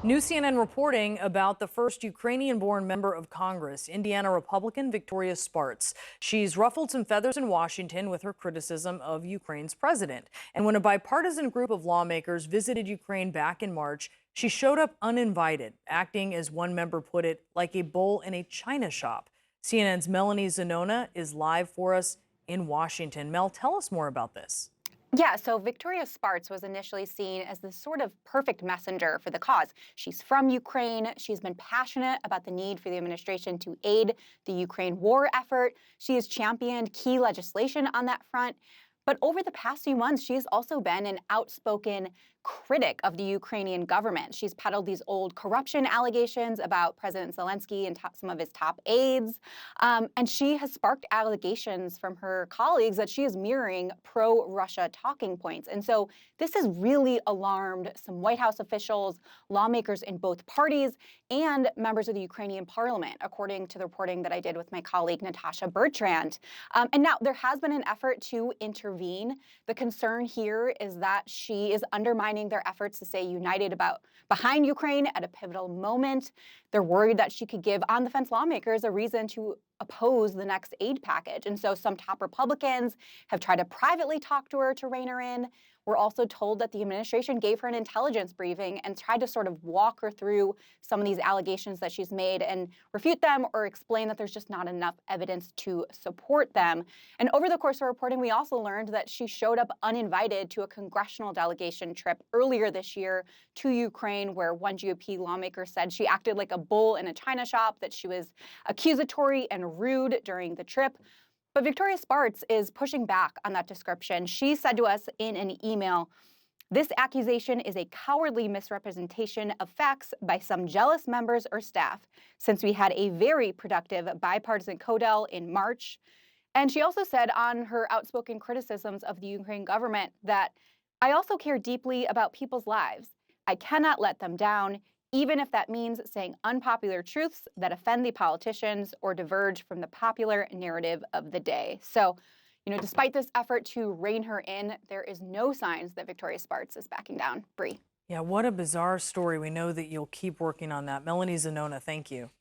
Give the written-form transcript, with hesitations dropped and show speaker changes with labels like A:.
A: New CNN reporting about the first Ukrainian-born member of Congress, Indiana Republican Victoria Spartz. She's ruffled some feathers in Washington with her criticism of Ukraine's president. And when a bipartisan group of lawmakers visited Ukraine back in March, she showed up uninvited, acting, as one member put it, like a bull in a china shop. CNN's Melanie Zanona is live for us in Washington. Mel, tell us more about this.
B: Yeah, so Victoria Spartz was initially seen as this sort of perfect messenger for the cause. She's from Ukraine. She's been passionate about the need for the administration to aid the Ukraine war effort. She has championed key legislation on that front. But over the past few months, she has also been an outspoken critic of the Ukrainian government. She's peddled these old corruption allegations about President Zelensky and some of his top aides. And she has sparked allegations from her colleagues that she is mirroring pro-Russia talking points. And so this has really alarmed some White House officials, lawmakers in both parties, and members of the Ukrainian parliament, according to the reporting that I did with my colleague Natasha Bertrand. And now there has been an effort to intervene. The concern here is that she is undermining their efforts to stay united behind Ukraine at a pivotal moment. They're worried that she could give on-the-fence lawmakers a reason to oppose the next aid package. And so some top Republicans have tried to privately talk to her to rein her in. We're also told that the administration gave her an intelligence briefing and tried to sort of walk her through some of these allegations that she's made and refute them or explain that there's just not enough evidence to support them. And over the course of reporting, we also learned that she showed up uninvited to a congressional delegation trip earlier this year to Ukraine, where one GOP lawmaker said she acted like a bull in a china shop, that she was accusatory and rude during the trip. But Victoria Spartz is pushing back on that description. She said to us in an email, "This accusation is a cowardly misrepresentation of facts by some jealous members or staff, since we had a very productive bipartisan CODEL in March." And she also said on her outspoken criticisms of the Ukraine government that, "I also care deeply about people's lives. I cannot let them down, even if that means saying unpopular truths that offend the politicians or diverge from the popular narrative of the day." So, despite this effort to rein her in, there is no signs that Victoria Spartz is backing down. Bree.
A: Yeah, what a bizarre story. We know that you'll keep working on that. Melanie Zanona, thank you.